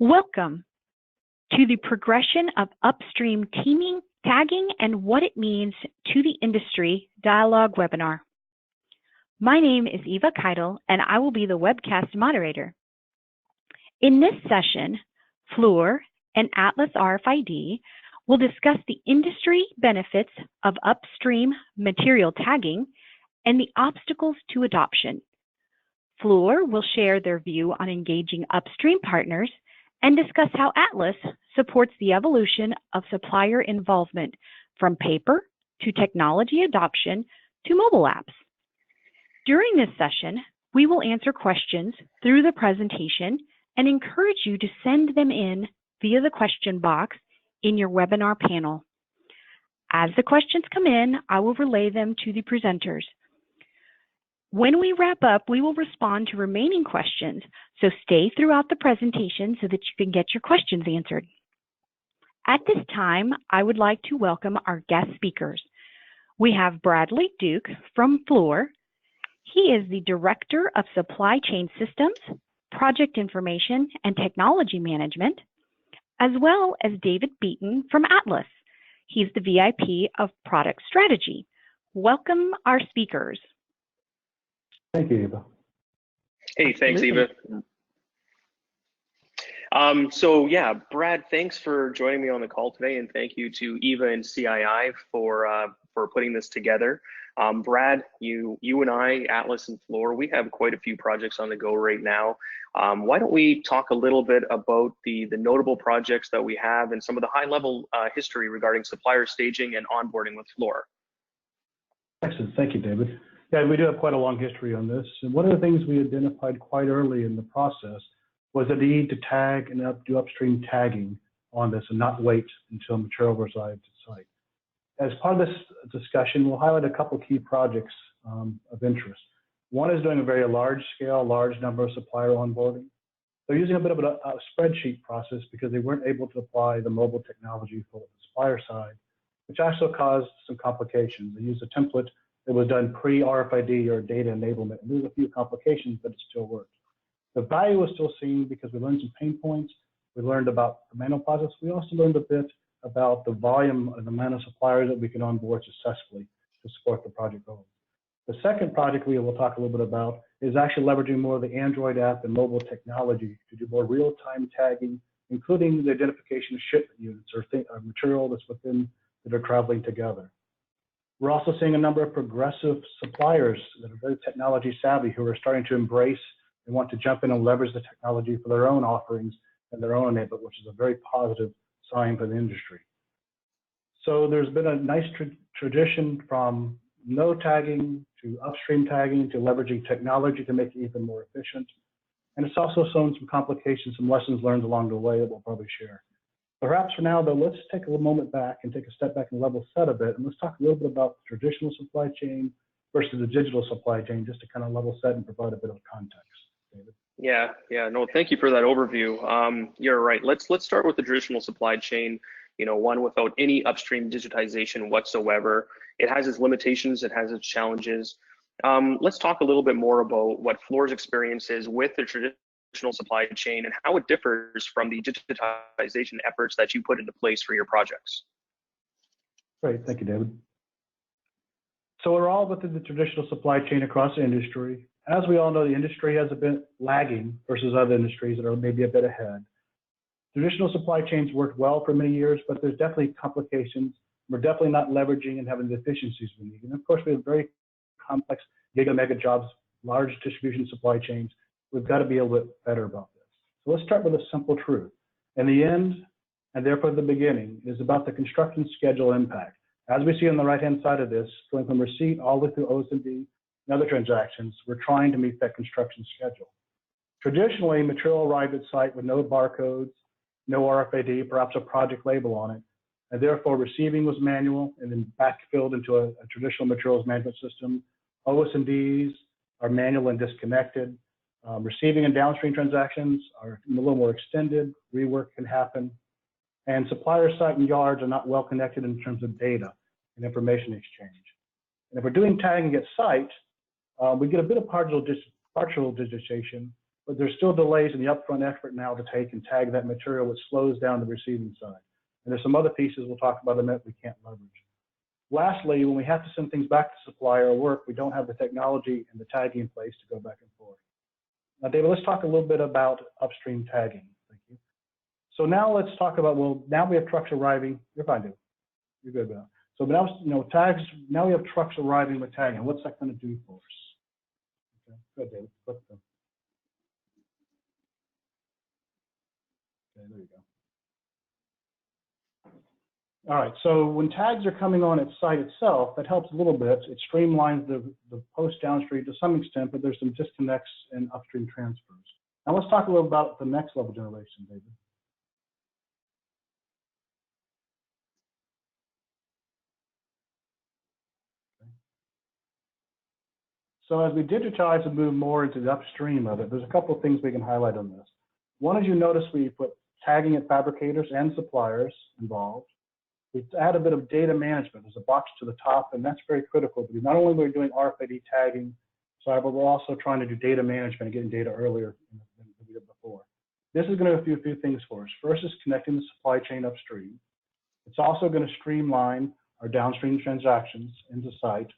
Welcome to the progression of upstream teaming, tagging, and what it means to the industry dialogue webinar. My name is Eva Keitel, and I will be the webcast moderator. In this session, Fluor and Atlas RFID will discuss the industry benefits of upstream material tagging and the obstacles to adoption. Fluor will share their view on engaging upstream partners and discuss how Atlas supports the evolution of supplier involvement from paper to technology adoption to mobile apps. During this session, we will answer questions through the presentation and encourage you to send them in via the question box in your webinar panel. As the questions come in, I will relay them to the presenters. When we wrap up, we will respond to remaining questions, so stay throughout the presentation so that you can get your questions answered. At this time, I would like to welcome our guest speakers. We have Bradley Duke from Fluor. He is the Director of Supply Chain Systems, Project Information, and Technology Management, as well as David Beaton from Atlas. He's the VIP of Product Strategy. Welcome our speakers. Thank you, Eva. Hey, thanks, Eva. Brad, thanks for joining me on the call today, and thank you to Eva and CII for putting this together. Brad, you and I, Atlas and Fluor, we have quite a few projects on the go right now. Why don't we talk a little bit about the notable projects that we have and some of the high-level history regarding supplier staging and onboarding with Fluor? Excellent, thank you, David. Yeah, we do have quite a long history on this. And one of the things we identified quite early in the process was the need to tag and do upstream tagging on this and not wait until material resides at site. As part of this discussion, we'll highlight a couple key projects of interest. One is doing a very large scale, large number of supplier onboarding. They're using a bit of a spreadsheet process because they weren't able to apply the mobile technology for the supplier side, which also caused some complications. They used a template that was done pre-RFID or data enablement. And there's a few complications, but it still worked. The value was still seen because we learned some pain points. We learned about the manual process. We also learned a bit about the volume and the amount of suppliers that we can onboard successfully to support the project goals. The second project we will talk a little bit about is actually leveraging more of the Android app and mobile technology to do more real-time tagging, including the identification of shipment units or material that's within that are traveling together. We're also seeing a number of progressive suppliers that are very technology savvy who are starting to embrace and want to jump in and leverage the technology for their own offerings and their own enablement, which is a very positive sign for the industry. So there's been a nice tradition from no tagging to upstream tagging to leveraging technology to make it even more efficient. And it's also shown some complications, some lessons learned along the way that we'll probably share. Perhaps for now, though, let's take a moment back and take a step back and level set a bit, and let's talk a little bit about the traditional supply chain versus the digital supply chain, just to kind of level set and provide a bit of context. David. No, thank you for that overview. You're right. Let's start with the traditional supply chain. You know, one without any upstream digitization whatsoever. It has its limitations. It has its challenges. Let's talk a little bit more about what Fluor's experience is with the traditional supply chain and how it differs from the digitization efforts that you put into place for your projects. Great, thank you, David. So we're all within the traditional supply chain across the industry. As we all know, the industry has a bit lagging versus other industries that are maybe a bit ahead. Traditional supply chains worked well for many years, but there's definitely complications. We're definitely not leveraging and having the efficiencies we need. And of course, we have very complex giga mega jobs, large distribution supply chains. We've got to be a little bit better about this. So let's start with a simple truth. In the end, and therefore the beginning, is about the construction schedule impact. As we see on the right-hand side of this, going from receipt all the way through OS&D and other transactions, we're trying to meet that construction schedule. Traditionally, material arrived at site with no barcodes, no RFID, perhaps a project label on it, and therefore receiving was manual and then backfilled into a traditional materials management system. OS&Ds are manual and disconnected. Receiving and downstream transactions are a little more extended, rework can happen, and supplier site and yards are not well connected in terms of data and information exchange. And if we're doing tagging at site, we get a bit of partial digitization, but there's still delays in the upfront effort now to take and tag that material, which slows down the receiving side. And there's some other pieces we'll talk about in a minute we can't leverage. Lastly, when we have to send things back to supplier or work, we don't have the technology and the tagging in place to go back and forth. Now, David, let's talk a little bit about upstream tagging. Thank you. So now let's talk about, well, now we have trucks arriving. You're fine, dude. You're good now. So now, tags, now we have trucks arriving with tagging. What's that going to do for us? Okay, good, David. Flip them. Okay, there you go. All right, so when tags are coming on its site itself, that helps a little bit. It streamlines the post downstream to some extent, but there's some disconnects and upstream transfers. Now let's talk a little about the next level generation, David. Okay. So as we digitize and move more into the upstream of it, there's a couple of things we can highlight on this. One is you notice we put tagging at fabricators and suppliers involved. We add a bit of data management. There's a box to the top, and that's very critical because not only are we doing RFID tagging, but we're also trying to do data management and getting data earlier than we did before. This is going to do a few things for us. First is connecting the supply chain upstream. It's also going to streamline our downstream transactions into site.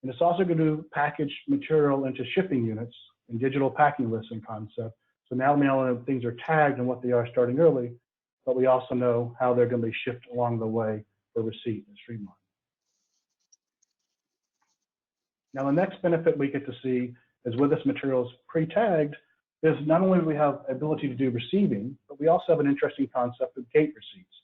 And it's also going to package material into shipping units and digital packing lists and concept. So now we know things are tagged and what they are starting early, but we also know how they're going to be shipped along the way for receipt and streamline. Now, the next benefit we get to see is with this material is pre-tagged, is not only do we have ability to do receiving, but we also have an interesting concept of gate receipts.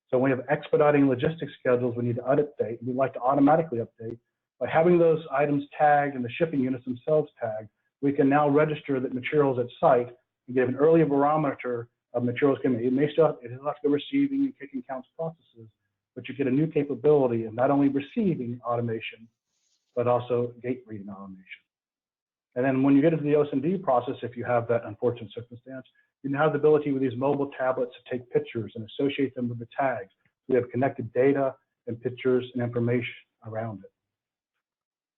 So when we have expediting logistics schedules we need to update, we'd like to automatically update. By having those items tagged and the shipping units themselves tagged, we can now register that materials at site and give an early barometer of materials coming. It may still have to go receiving and kicking counts processes, but you get a new capability of not only receiving automation, but also gate reading automation. And then when you get into the OS&D process, if you have that unfortunate circumstance, you now have the ability with these mobile tablets to take pictures and associate them with the tags. We have connected data and pictures and information around it.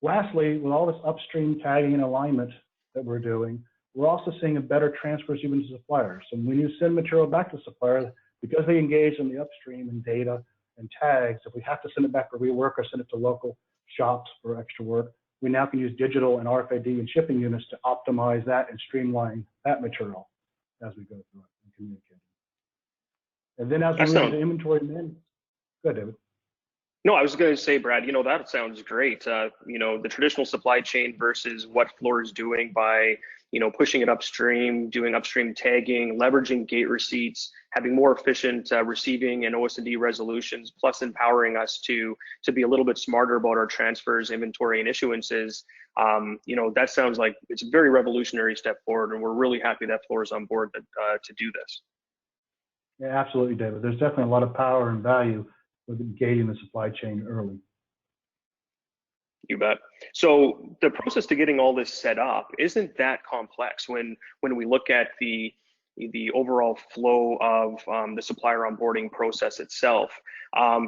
Lastly, with all this upstream tagging and alignment that we're doing, we're also seeing a better transfers even to suppliers. And when you send material back to suppliers, because they engage in the upstream and data and tags, if we have to send it back for rework or send it to local shops for extra work, we now can use digital and RFID and shipping units to optimize that and streamline that material as we go through it and communicate. And then as we move into inventory management, go ahead, David. No, I was going to say, Brad, that sounds great. The traditional supply chain versus what Fluor is doing by, pushing it upstream, doing upstream tagging, leveraging gate receipts, having more efficient receiving and OS&D resolutions, plus empowering us to be a little bit smarter about our transfers, inventory, and issuances. That sounds like it's a very revolutionary step forward, and we're really happy that Fluor is on board to do this. Yeah, absolutely, David. There's definitely a lot of power and value with engaging the supply chain early. You bet. So the process to getting all this set up isn't that complex when we look at the overall flow of the supplier onboarding process itself.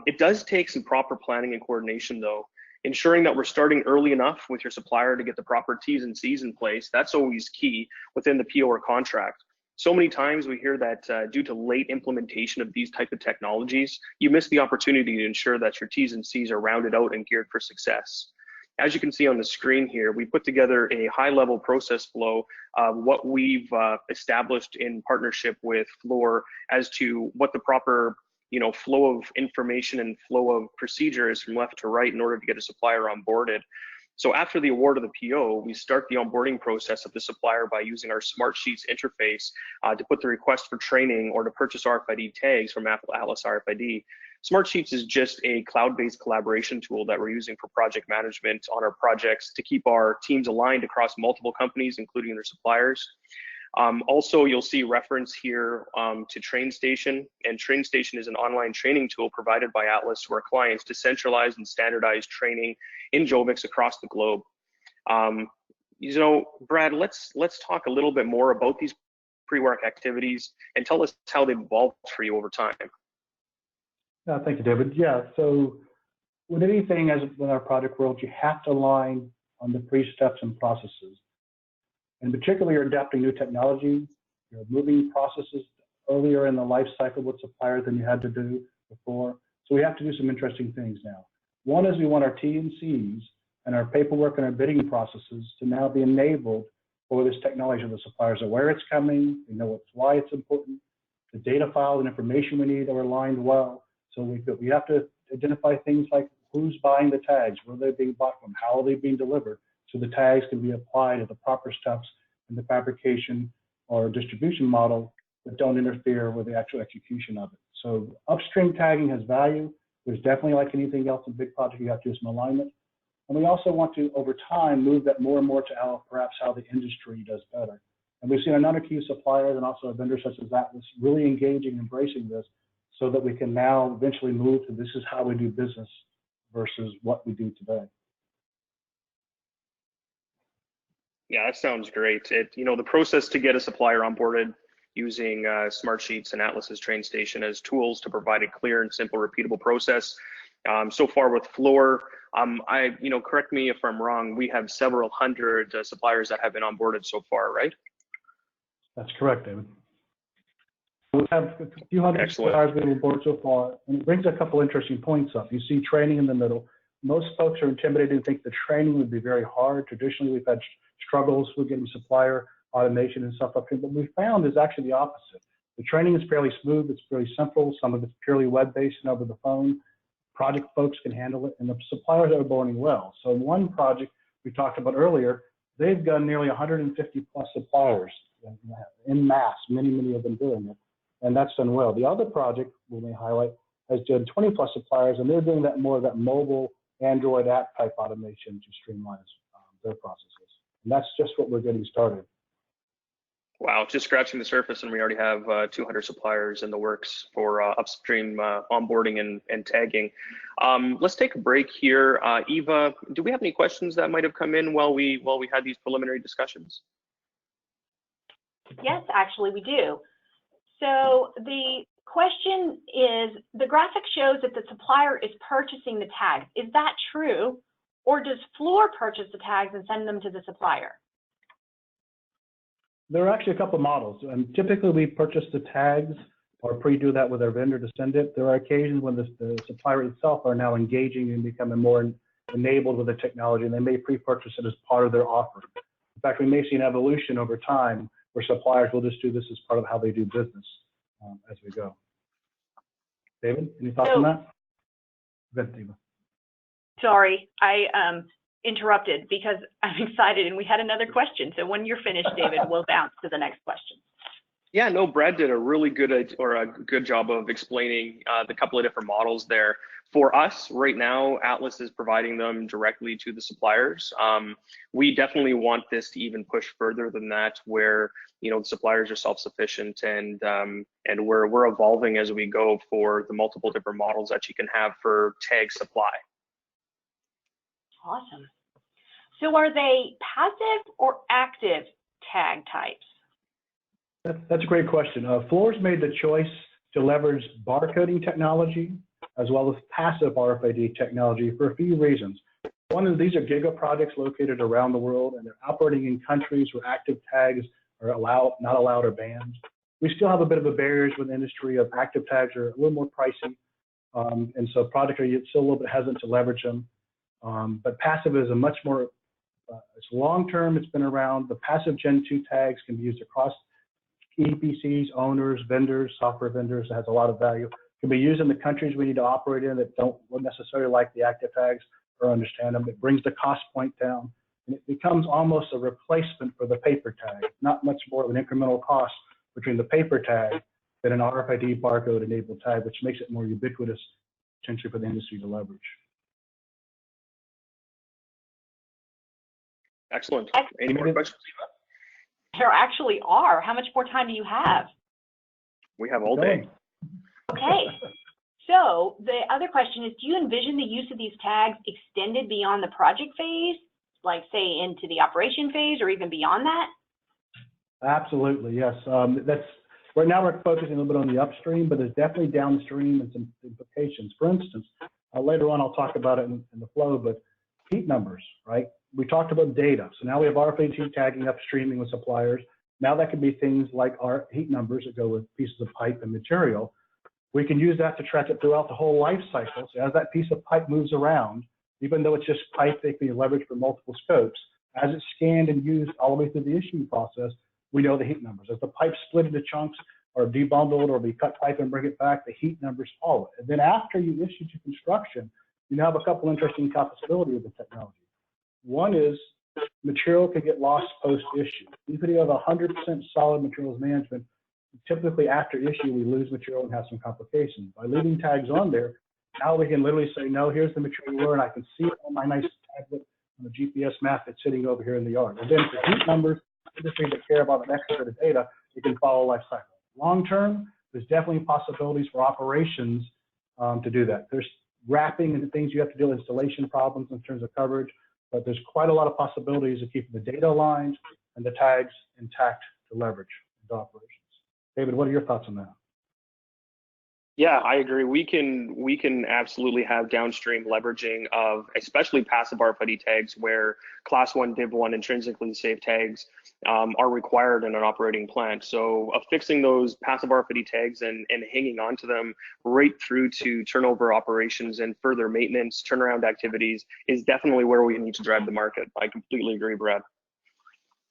It does take some proper planning and coordination, though. Ensuring that we're starting early enough with your supplier to get the proper T's and C's in place, that's always key within the PO or contract. So many times we hear that due to late implementation of these type of technologies, you miss the opportunity to ensure that your T's and C's are rounded out and geared for success. As you can see on the screen here, we put together a high-level process flow of what we've established in partnership with Fluor as to what the proper flow of information and flow of procedure is from left to right in order to get a supplier onboarded. So after the award of the PO, we start the onboarding process of the supplier by using our Smart Sheets interface to put the request for training or to purchase RFID tags from Atlas RFID. Smart Sheets is just a cloud-based collaboration tool that we're using for project management on our projects to keep our teams aligned across multiple companies, including their suppliers. Also, you'll see reference here to TrainStation, and TrainStation is an online training tool provided by Atlas to our clients to centralize and standardize training in Jovix across the globe. Brad, let's talk a little bit more about these pre-work activities and tell us how they've evolved for you over time. Thank you, David. Yeah, so with anything as with our project world, you have to align on the pre-steps and processes. And particularly, you're adapting new technology, you're moving processes earlier in the life cycle with suppliers than you had to do before. So we have to do some interesting things now. One is we want our T&Cs and our paperwork and our bidding processes to now be enabled for this technology. The suppliers are where it's coming, they know why it's important, the data files and information we need are aligned well. So we have to identify things like who's buying the tags, where they're being bought from, how are they being delivered, so the tags can be applied to the proper steps in the fabrication or distribution model that don't interfere with the actual execution of it. So upstream tagging has value. There's definitely, like anything else in big project, you have to do some alignment. And we also want to, over time, move that more and more to perhaps how the industry does better. And we've seen another key suppliers and also vendors such as Atlas really engaging, embracing this, so that we can now eventually move to this is how we do business versus what we do today. Yeah, that sounds great. The process to get a supplier onboarded using Smartsheets and Atlas's TrainStation as tools to provide a clear and simple, repeatable process. So far with Fluor, correct me if I'm wrong, we have several hundred suppliers that have been onboarded so far, right? That's correct, David. We have a few hundred suppliers being onboarded so far, and it brings a couple interesting points up. You see training in the middle. Most folks are intimidated and think the training would be very hard. Traditionally, we've had struggles with getting supplier automation and stuff up here, but we found is actually the opposite. The training is fairly smooth, it's fairly simple, some of it's purely web-based and over the phone. Project folks can handle it, and the suppliers are onboarding well. So one project we talked about earlier, they've done nearly 150 plus suppliers in mass, many of them doing it, and that's done well. The other project we may highlight has done 20 plus suppliers, and they're doing that more of that mobile Android app type automation to streamline their processes. And that's just what we're getting started. Wow, just scratching the surface, and we already have 200 suppliers in the works for upstream onboarding and tagging. Let's take a break here. Eva, do we have any questions that might have come in while we had these preliminary discussions? Yes, actually we do. So the question is, the graphic shows that the supplier is purchasing the tags. Is that true? Or does Fluor purchase the tags and send them to the supplier? There are actually a couple of models, and typically we purchase the tags or pre-do that with our vendor to send it. There are occasions when the supplier itself are now engaging and becoming more enabled with the technology, and they may pre-purchase it as part of their offer. In fact, we may see an evolution over time where suppliers will just do this as part of how they do business as we go. David, any thoughts on that? Go ahead, Eva. Sorry, I interrupted because I'm excited and we had another question. So when you're finished, David, we'll bounce to the next question. Yeah, no, Brad did a really good job of explaining the couple of different models there. For us right now, Atlas is providing them directly to the suppliers. We definitely want this to even push further than that, where the suppliers are self-sufficient, and we're evolving as we go for the multiple different models that you can have for tag supply. Awesome. So are they passive or active tag types? That's a great question. Fluor's made the choice to leverage barcoding technology as well as passive RFID technology for a few reasons. One is these are giga projects located around the world, and they're operating in countries where active tags are not allowed or banned. We still have a bit of a barriers with the industry of active tags are a little more pricey, and so projects are still a little bit hesitant to leverage them. But passive is a much more, it's long-term, it's been around. The passive Gen 2 tags can be used across EPCs, owners, vendors, software vendors. It has a lot of value. It can be used in the countries we need to operate in that don't necessarily like the active tags or understand them. It brings the cost point down, and it becomes almost a replacement for the paper tag. Not much more of an incremental cost between the paper tag than an RFID barcode enabled tag, which makes it more ubiquitous potentially for the industry to leverage. Excellent. Any more questions, Eva? There actually are. How much more time do you have? We have all day. Okay. So the other question is, do you envision the use of these tags extended beyond the project phase, like say into the operation phase or even beyond that? Absolutely, yes. Right now we're focusing a little bit on the upstream, but there's definitely downstream and some implications. For instance, later on I'll talk about it in the flow, but heat numbers, right? we talked about data. So now we have RFID tagging upstreaming with suppliers. Now that could be things like our heat numbers that go with pieces of pipe and material. We can use that to track it throughout the whole life cycle. So as that piece of pipe moves around, even though it's just pipe, they can be leveraged for multiple scopes. As it's scanned and used all the way through the issuing process, we know the heat numbers. As the pipe split into chunks or debundled or we cut pipe and bring it back, the heat numbers follow it. And then after you issue to construction, you now have a couple interesting possibilities with the technology. One is material can get lost post-issue. Even if you have 100% solid materials management, typically after issue, we lose material and have some complications. By leaving tags on there, now we can literally say, no, here's the material and I can see it on my nice tablet on the GPS map that's sitting over here in the yard. And then for heat numbers, industry that care about an extra bit of data, you can follow life cycle. Long term, there's definitely possibilities for operations to do that. There's wrapping and things you have to do, installation problems in terms of coverage, but there's quite a lot of possibilities of keeping the data aligned and the tags intact to leverage into operations. David, what are your thoughts on that? Yeah, I agree. We can absolutely have downstream leveraging of especially passive RFID tags where class 1, div 1 intrinsically safe tags are required in an operating plant. So affixing those passive RFID tags and hanging on to them right through to turnover operations and further maintenance, turnaround activities is definitely where we need to drive the market. I completely agree, Brad.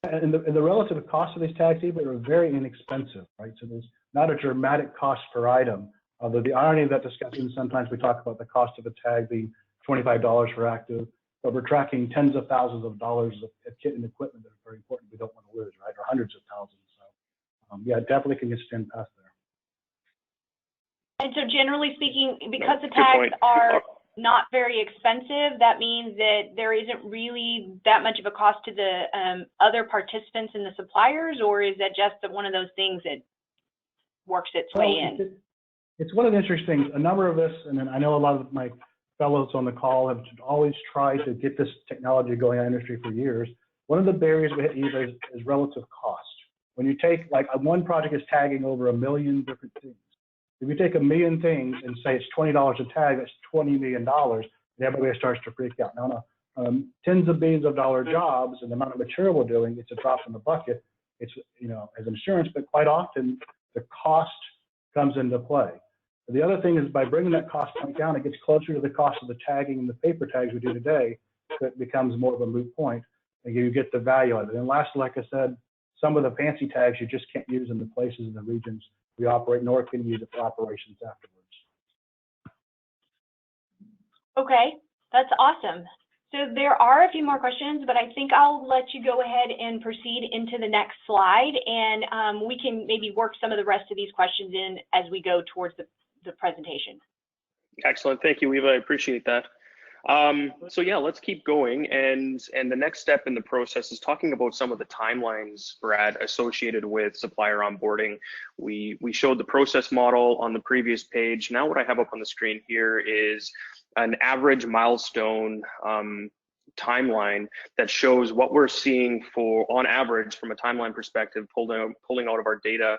And the relative cost of these tags even are very inexpensive, right? So there's not a dramatic cost per item. Although the irony of that discussion, sometimes we talk about the cost of a tag being $25 for active, but we're tracking tens of thousands of dollars of kit and equipment that are very important we don't want to lose, right? Or hundreds of thousands. So yeah, it definitely can extend past there. And so generally speaking, because the tags are not very expensive, that means that there isn't really that much of a cost to the other participants in the suppliers, or is that just one of those things that works its way in? It's one of the interesting things. A number of us, and I know a lot of my fellows on the call have always tried to get this technology going in our industry for years. One of the barriers we hit is relative cost. When you take, like, one project is tagging over 1 million different things. If you take 1 million things and say it's $20 a tag, that's $20 million, and everybody starts to freak out. Now, tens of billions of dollar jobs and the amount of material we're doing, it's a drop in the bucket. It's, you know, as insurance, but quite often the cost comes into play. The other thing is by bringing that cost point down, it gets closer to the cost of the tagging and the paper tags we do today, so it becomes more of a moot point, and you get the value out of it. And lastly, like I said, some of the fancy tags you just can't use in the places and the regions we operate, nor can you use it for operations afterwards. Okay, that's awesome. So there are a few more questions, but I think I'll let you go ahead and proceed into the next slide, and we can maybe work some of the rest of these questions in as we go towards the presentation. Excellent, thank you, Eva. I appreciate that. So yeah, let's keep going. And the next step in the process is talking about some of the timelines, Brad, associated with supplier onboarding. We showed the process model on the previous page. Now what I have up on the screen here is an average milestone timeline that shows what we're seeing for, on average, from a timeline perspective, pulling out of our data.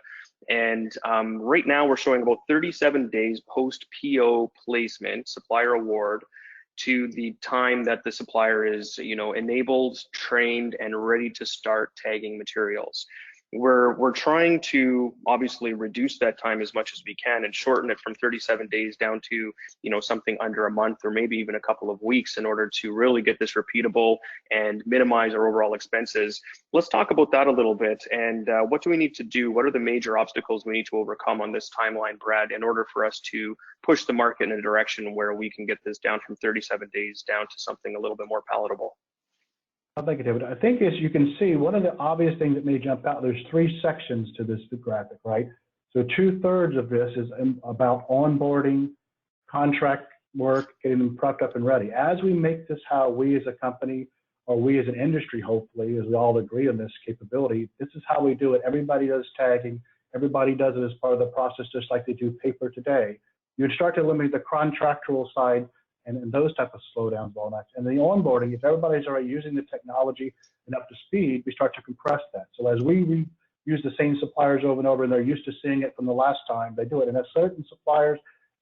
And right now we're showing about 37 days post PO placement, supplier award, to the time that the supplier is, you know, enabled, trained, and ready to start tagging materials. We're trying to obviously reduce that time as much as we can and shorten it from 37 days down to, you know, something under a month or maybe even a couple of weeks in order to really get this repeatable and minimize our overall expenses. Let's talk about that a little bit. And what do we need to do? What are the major obstacles we need to overcome on this timeline, Brad, in order for us to push the market in a direction where we can get this down from 37 days down to something a little bit more palatable? Thank you, David. I think as you can see, one of the obvious things that may jump out, there's 3 sections to this graphic, right? So 2/3 of this is about onboarding, contract work, getting them prepped up and ready. As we make this how we as a company, or we as an industry, hopefully, as we all agree on this capability, this is how we do it. Everybody does tagging. Everybody does it as part of the process, just like they do paper today. You'd start to eliminate the contractual side and those type of slowdowns, and the onboarding, if everybody's already using the technology and up to speed, we start to compress that. So as we use the same suppliers over and over, and they're used to seeing it from the last time, they do it. And at certain suppliers,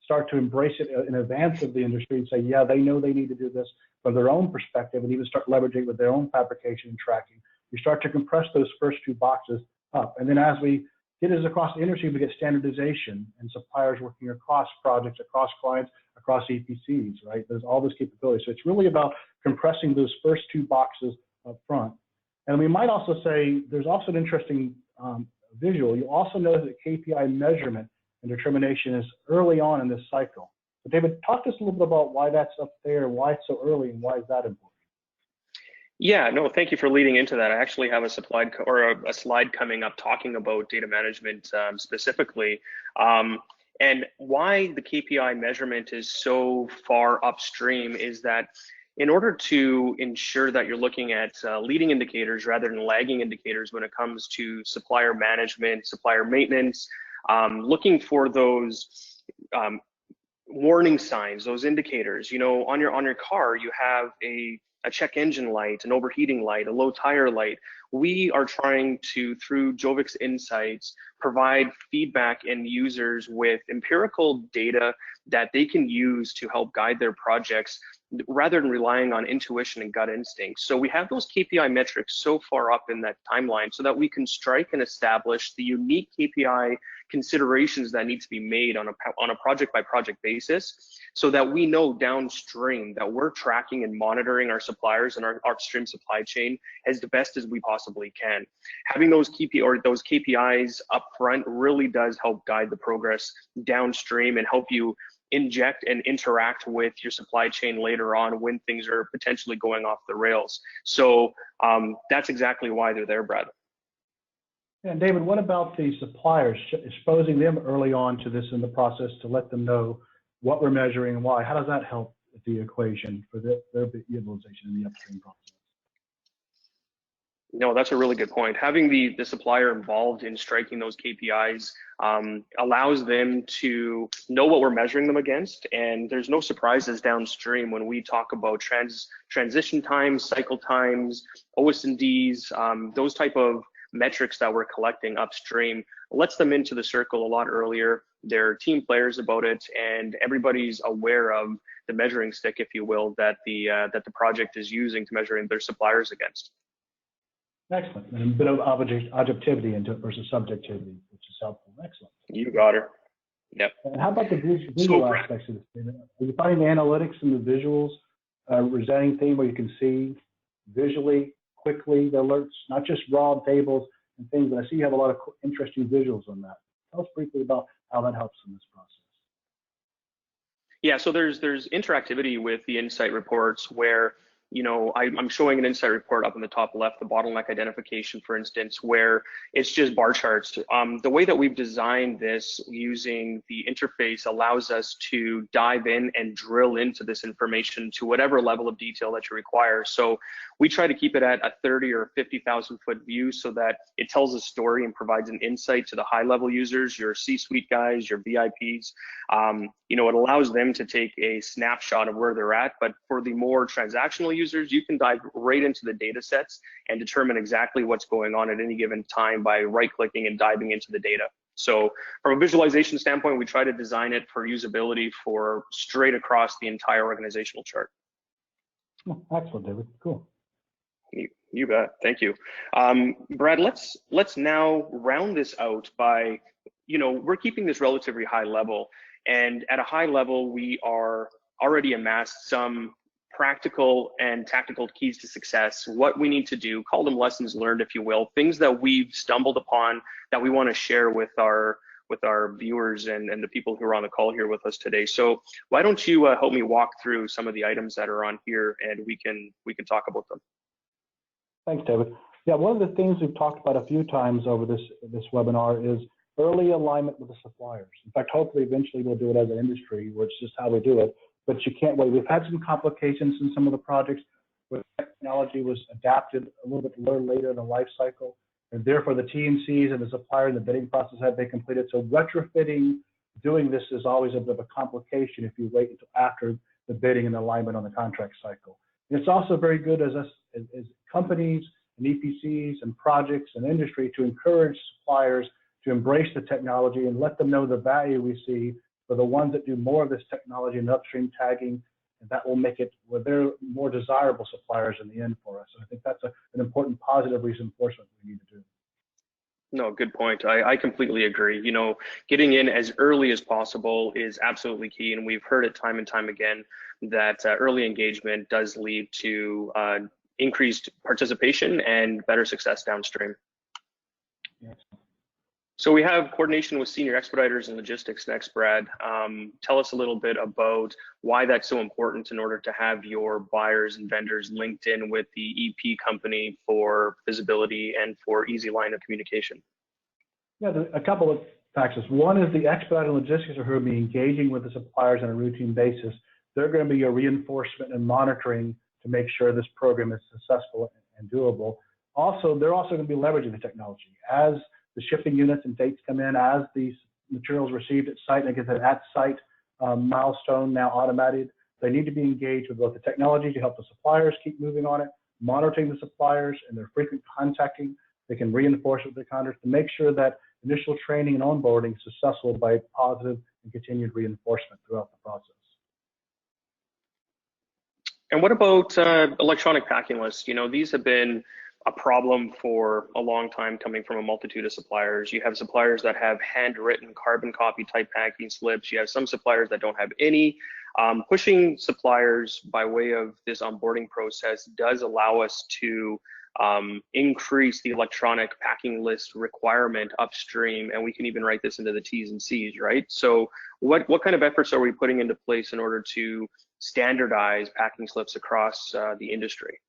start to embrace it in advance of the industry and say, yeah, they know they need to do this from their own perspective and even start leveraging with their own fabrication and tracking. You start to compress those first two boxes up. And then as we get this across the industry, we get standardization and suppliers working across projects, across clients, across EPCs, right? There's all this capability. So it's really about compressing those first two boxes up front. And we might also say there's also an interesting visual. You also notice that KPI measurement and determination is early on in this cycle. So David, talk to us a little bit about why that's up there, why it's so early, and why is that important? Yeah, no, thank you for leading into that. I actually have a slide coming up talking about data management specifically, and why the KPI measurement is so far upstream is that in order to ensure that you're looking at leading indicators rather than lagging indicators when it comes to supplier management, supplier maintenance, looking for those warning signs, those indicators. You know, on your car, you have a check engine light, an overheating light, a low tire light. We are trying to, through Jovix Insights, provide feedback and users with empirical data that they can use to help guide their projects rather than relying on intuition and gut instinct. So we have those KPI metrics so far up in that timeline so that we can strike and establish the unique KPI considerations that need to be made on a project by project basis, so that we know downstream that we're tracking and monitoring our suppliers and our upstream supply chain as the best as we possibly can. Having those KPIs up front really does help guide the progress downstream and help you inject and interact with your supply chain later on when things are potentially going off the rails. So that's exactly why they're there, Brad. And David, what about the suppliers, exposing them early on to this in the process to let them know what we're measuring and why? How does that help the equation for their utilization in the upstream process? No, that's a really good point. Having the supplier involved in striking those KPIs allows them to know what we're measuring them against, and there's no surprises downstream when we talk about transition times, cycle times, OS&Ds, those type of metrics that we're collecting upstream. Lets them into the circle a lot earlier. They're team players about it, and everybody's aware of the measuring stick, if you will, that the project is using to measuring their suppliers against. Excellent. And a bit of objectivity into it versus subjectivity, which is helpful. Excellent. You got her. Yep. And how about the visual aspects of this? Are you finding the analytics and the visuals presenting theme where you can see visually, quickly, the alerts, not just raw tables and things, but I see you have a lot of interesting visuals on that. Tell us briefly about how that helps in this process. Yeah, so there's interactivity with the insight reports where, you know, I'm showing an insight report up in the top left, the bottleneck identification, for instance, where it's just bar charts. The way that we've designed this using the interface allows us to dive in and drill into this information to whatever level of detail that you require. So we try to keep it at a 30 or 50,000 foot view so that it tells a story and provides an insight to the high level users, your C-suite guys, your VIPs. You know, it allows them to take a snapshot of where they're at, but for the more transactional users, you can dive right into the data sets and determine exactly what's going on at any given time by right-clicking and diving into the data. So from a visualization standpoint, we try to design it for usability for straight across the entire organizational chart. Oh, excellent, David. Cool. You bet. Thank you. Brad, let's now round this out by, you know, we're keeping this relatively high level, and at a high level, we are already amassed some practical and tactical keys to success, what we need to do, call them lessons learned, if you will, things that we've stumbled upon that we want to share with our viewers and the people who are on the call here with us today. So why don't you help me walk through some of the items that are on here, and we can talk about them. Thanks, David. Yeah, one of the things we've talked about a few times over this webinar is early alignment with the suppliers. In fact, hopefully eventually we'll do it as an industry, which is just how we do it, but you can't wait. We've had some complications in some of the projects where technology was adapted a little bit later in the life cycle, and therefore the TMCs and the supplier and the bidding process have been completed. So retrofitting, doing this is always a bit of a complication if you wait until after the bidding and alignment on the contract cycle. And it's also very good as companies and EPCs and projects and industry to encourage suppliers to embrace the technology and let them know the value we see for the ones that do more of this technology and upstream tagging, and that will make it where they're more desirable suppliers in the end for us. And I think that's an important positive reinforcement we need to do. No, good point. I completely agree. You know, getting in as early as possible is absolutely key. And we've heard it time and time again that early engagement does lead to increased participation and better success downstream. Yes. So we have coordination with senior expediters and logistics next, Brad. Tell us a little bit about why that's so important in order to have your buyers and vendors linked in with the EP company for visibility and for easy line of communication. Yeah, a couple of factors. One is the expedited logistics are who will be engaging with the suppliers on a routine basis. They're going to be your reinforcement and monitoring to make sure this program is successful and doable. Also, they're also going to be leveraging the technology. As the shipping units and dates come in, as these materials received at site, and I get that at site milestone now automated, they need to be engaged with both the technology to help the suppliers keep moving on it, monitoring the suppliers and their frequent contacting. They can reinforce with their contractors to make sure that initial training and onboarding is successful by positive and continued reinforcement throughout the process. And what about electronic packing lists? You know, these have been a problem for a long time coming from a multitude of suppliers. You have suppliers that have handwritten carbon copy type packing slips. You have some suppliers that don't have any. Pushing suppliers by way of this onboarding process does allow us to increase the electronic packing list requirement upstream, and we can even write this into the T's and C's, right? So what kind of efforts are we putting into place in order to standardize packing slips across the industry?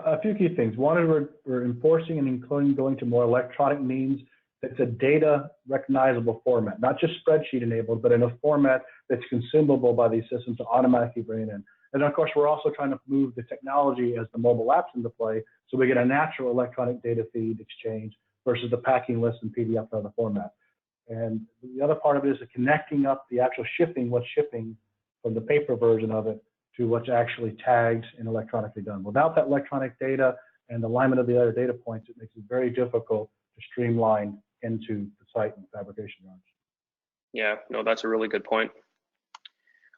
A few key things. One is we're enforcing and including going to more electronic means that's a data recognizable format, not just spreadsheet enabled, but in a format that's consumable by these systems to automatically bring it in. And of course, we're also trying to move the technology as the mobile apps into play, so we get a natural electronic data feed exchange versus the packing list and PDF other format. And the other part of it is connecting up the actual shipping, what's shipping from the paper version of it to what's actually tagged and electronically done. Without that electronic data and alignment of the other data points, it makes it very difficult to streamline into the site and fabrication runs. Yeah, no, that's a really good point.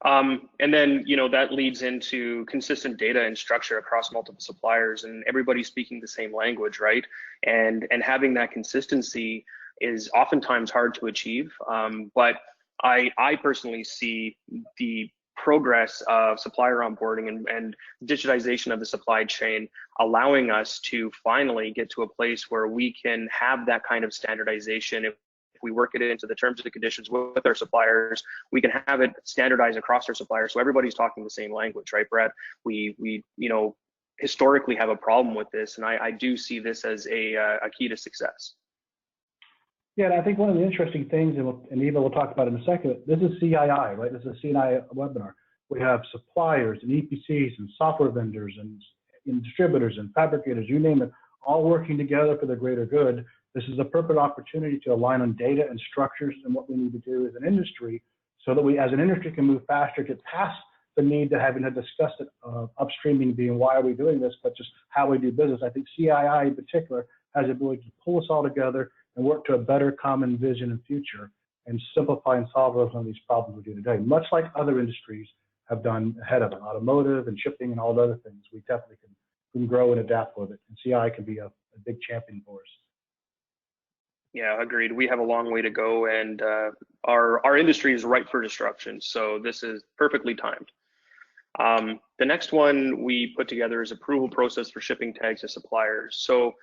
And then, you know, that leads into consistent data and structure across multiple suppliers and everybody speaking the same language, right? And having that consistency is oftentimes hard to achieve. But I personally see the progress of supplier onboarding and digitization of the supply chain allowing us to finally get to a place where we can have that kind of standardization. If we work it into the terms and conditions with our suppliers, we can have it standardized across our suppliers so everybody's talking the same language, right, Brad? We you know, historically have a problem with this, and I do see this as a key to success. Yeah, and I think one of the interesting things, and Eva will talk about in a second, this is CII, right? This is a CII webinar. We have suppliers and EPCs and software vendors and distributors and fabricators, you name it, all working together for the greater good. This is a perfect opportunity to align on data and structures and what we need to do as an industry so that we as an industry can move faster, get past the need to having to discuss it, upstreaming being why are we doing this, but just how we do business. I think CII in particular has the ability to pull us all together and work to a better common vision and future and simplify and solve some of these problems we do today, much like other industries have done ahead of it, automotive and shipping and all the other things. We definitely can grow and adapt with it, and CII can be a big champion for us. Yeah, agreed. We have a long way to go, and our industry is ripe for disruption, so this is perfectly timed. The next one we put together is approval process for shipping tags to suppliers. So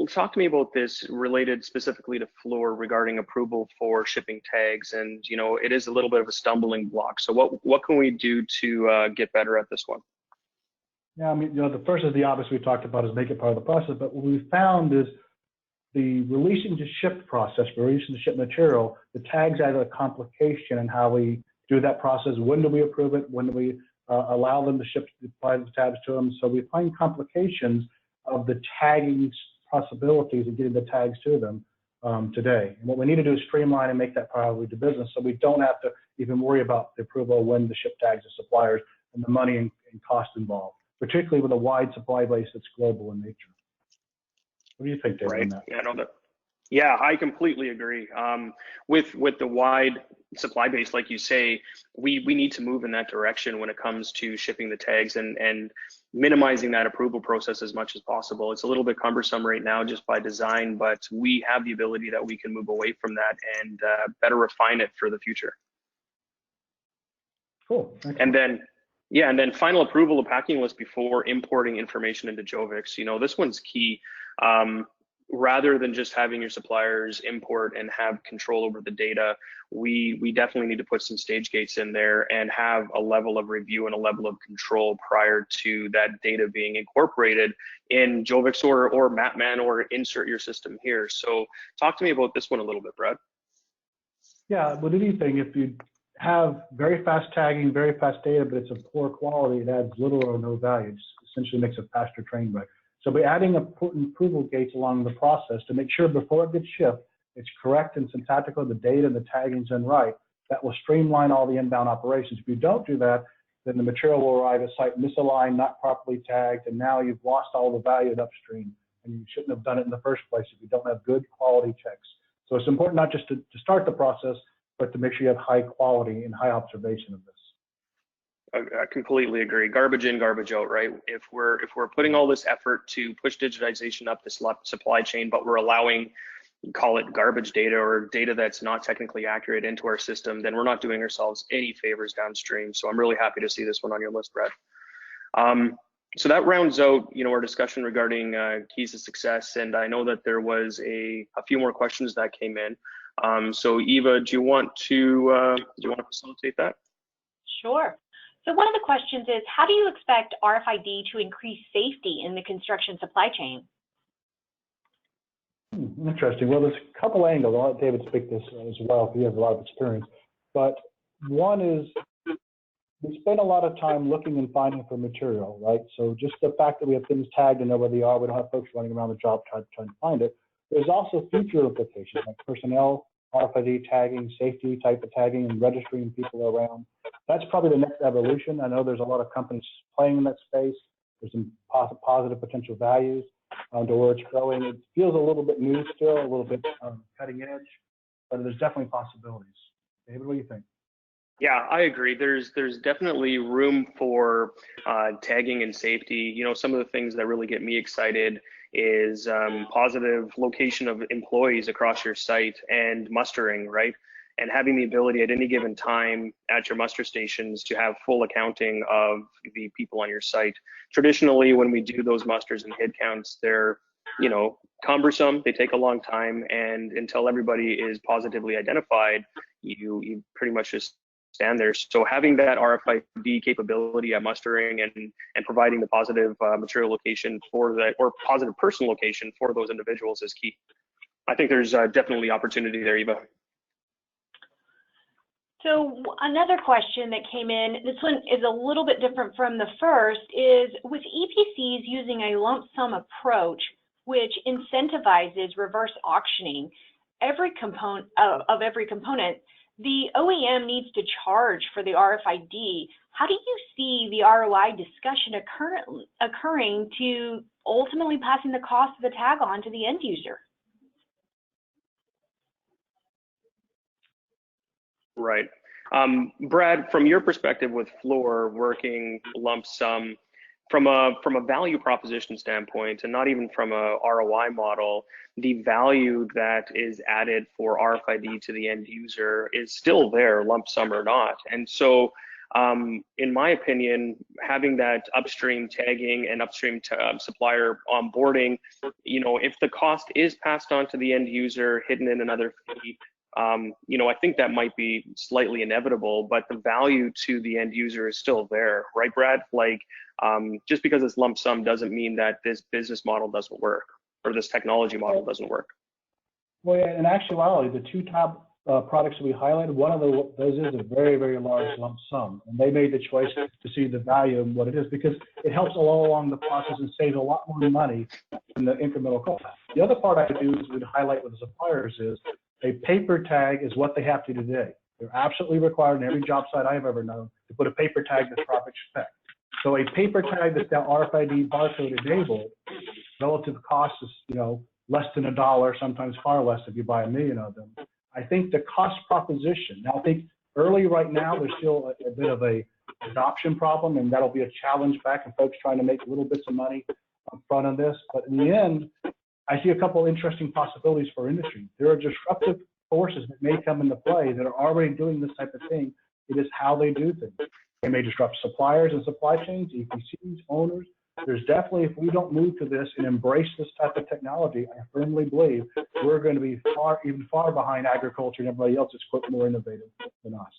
talk to me about this related specifically to Fluor regarding approval for shipping tags, and you know, it is a little bit of a stumbling block. So what can we do to get better at this one? Yeah, I mean, you know, the first is the obvious we talked about is make it part of the process, but what we found is the releasing to ship process, releasing to ship material, the tags add a complication in how we do that process. When do we approve it? When do we allow them to ship, apply the tags to them? So we find complications of the tagging possibilities of getting the tags to them today. And what we need to do is streamline and make that priority to business so we don't have to even worry about the approval when to ship tags to suppliers and the money and cost involved, particularly with a wide supply base that's global in nature. What do you think, David? Right. On that? Yeah, no, Yeah, I completely agree. With the wide supply base, like you say, we need to move in that direction when it comes to shipping the tags and minimizing that approval process as much as possible. It's a little bit cumbersome right now just by design, but we have the ability that we can move away from that and better refine it for the future. Cool. Excellent. And then, yeah, and then final approval of packing list before importing information into Jovix. You know, this one's key. Rather than just having your suppliers import and have control over the data, we definitely need to put some stage gates in there and have a level of review and a level of control prior to that data being incorporated in Jovix or Mapman or insert your system here. So talk to me about this one a little bit, Brad. Yeah, with anything, if you have very fast tagging, very fast data, but it's of poor quality, it adds little or no value. It essentially makes a faster train wreck. So by adding important approval gates along the process to make sure before it gets shipped, it's correct and syntactical, the data and the tagging's in right, that will streamline all the inbound operations. If you don't do that, then the material will arrive at site misaligned, not properly tagged, and now you've lost all the value at upstream, and you shouldn't have done it in the first place if you don't have good quality checks. So it's important not just to start the process, but to make sure you have high quality and high observation of this. I completely agree. Garbage in, garbage out, right? If we're putting all this effort to push digitization up the supply chain, but we're allowing, call it garbage data or data that's not technically accurate into our system, then we're not doing ourselves any favors downstream. So I'm really happy to see this one on your list, Brad. So that rounds out, you know, our discussion regarding keys to success. And I know that there was a few more questions that came in. So Eva, do you want to facilitate that? Sure. So one of the questions is, how do you expect RFID to increase safety in the construction supply chain? Interesting. Well, there's a couple angles. I'll let David speak this as well, because he has a lot of experience. But one is, we spend a lot of time looking and finding for material, right? So just the fact that we have things tagged and know where they are, we don't have folks running around the job trying to find it. There's also future implications like personnel, RFID tagging, safety type of tagging, and registering people around. That's probably the next evolution. I know there's a lot of companies playing in that space. There's some positive potential values to where it's growing. It feels a little bit new still, a little bit cutting edge, but there's definitely possibilities. David, what do you think? Yeah, I agree. There's definitely room for tagging and safety. You know, some of the things that really get me excited is positive location of employees across your site and mustering, right? And having the ability at any given time at your muster stations to have full accounting of the people on your site. Traditionally, when we do those musters and head counts, they're, you know, cumbersome. They take a long time, and until everybody is positively identified, you pretty much just stand there. So having that RFID capability at mustering and providing the positive material location for that, or positive person location for those individuals, is key. I think there's definitely opportunity there, Eva. So another question that came in, this one is a little bit different from the first, is with EPCs using a lump sum approach, which incentivizes reverse auctioning every component of every component, the OEM needs to charge for the RFID. How do you see the ROI discussion occurring to ultimately passing the cost of the tag on to the end user? Right. Brad, from your perspective with Fluor working lump sum, from a value proposition standpoint, and not even from a ROI model, the value that is added for RFID to the end user is still there, lump sum or not. And so, in my opinion, having that upstream tagging and upstream supplier onboarding, you know, if the cost is passed on to the end user, hidden in another fee, you know, I think that might be slightly inevitable, but the value to the end user is still there, right, Brad? Like, just because it's lump sum doesn't mean that this business model doesn't work or this technology model doesn't work. Well, yeah, in actuality, the two top products that we highlighted, one of those is a very, very large lump sum. And they made the choice to see the value of what it is because it helps all along the process and saves a lot more money than the incremental cost. The other part I do is we'd highlight with the suppliers is a paper tag is what they have to do today. They're absolutely required in every job site I've ever known to put a paper tag that's proper spec. So a paper tag that's now RFID barcode enabled, relative cost is, you know, less than $1, sometimes far less if you buy 1 million of them. I think the cost proposition, now I think early right now, there's still a bit of a adoption problem, and that'll be a challenge back and folks trying to make little bits of money up front on this. But in the end, I see a couple of interesting possibilities for industry. There are disruptive forces that may come into play that are already doing this type of thing. It is how they do things. They may disrupt suppliers and supply chains, EPCs, owners. There's definitely, if we don't move to this and embrace this type of technology, I firmly believe we're going to be even far behind agriculture and everybody else that's more innovative than us.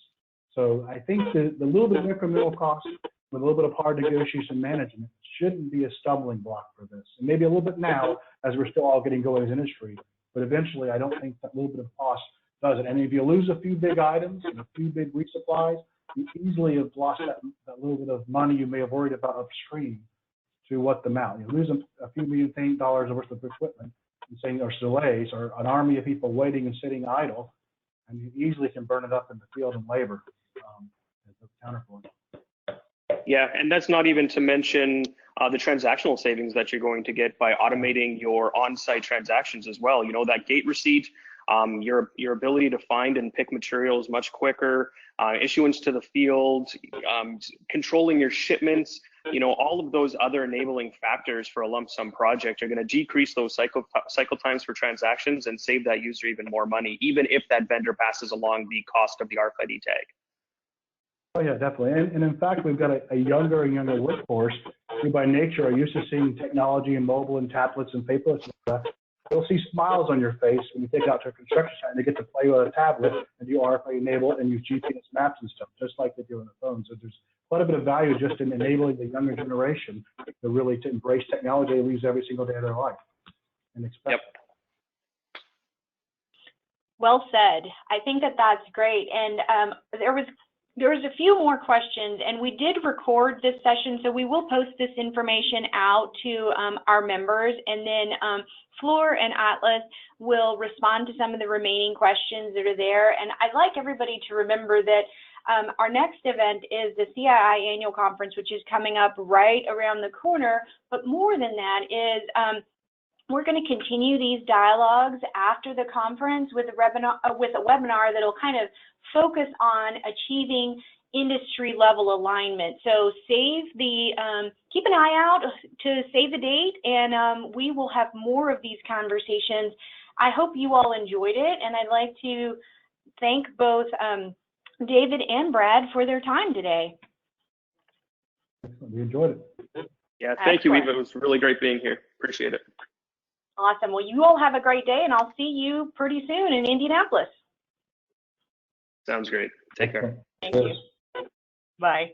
So I think the little bit of incremental cost with a little bit of hard negotiation management shouldn't be a stumbling block for this. And maybe a little bit now as we're still all getting going as industry, but eventually I don't think that little bit of cost does it. And if you lose a few big items and a few big resupplies, you easily have lost that little bit of money you may have worried about upstream to what the amount. You lose a few $1 million worth of equipment and saying there's delays or an army of people waiting and sitting idle, and you easily can burn it up in the field and labor as a counterpoint. Yeah, and that's not even to mention the transactional savings that you're going to get by automating your on-site transactions as well. You know, that gate receipt, your ability to find and pick materials much quicker, issuance to the field, controlling your shipments, you know, all of those other enabling factors for a lump sum project are going to decrease those cycle times for transactions and save that user even more money, even if that vendor passes along the cost of the RFID tag. Oh yeah, definitely. And in fact, we've got a younger and younger workforce who by nature are used to seeing technology and mobile and tablets and paperless and stuff. You'll see smiles on your face when you take out to a construction site and they get to play with a tablet and do RFID enable and use GPS maps and stuff, just like they do on the phone. So there's quite a bit of value just in enabling the younger generation to really to embrace technology they use every single day of their life and expect. Yep. Well said. I think that that's great. And there was a few more questions, and we did record this session, so we will post this information out to our members, and then Fluor and Atlas will respond to some of the remaining questions that are there. And I'd like everybody to remember that our next event is the CII annual conference, which is coming up right around the corner. But more than that is we're going to continue these dialogues after the conference with a webinar that'll kind of focus on achieving industry level alignment. So keep an eye out to save the date, and we will have more of these conversations. I hope you all enjoyed it, and I'd like to thank both David and Brad for their time today. We enjoyed it. Yeah, thank you, Eva. It was really great being here. Appreciate it. Awesome. Well, you all have a great day, and I'll see you pretty soon in Indianapolis. Sounds great. Take care. Thank you. Bye.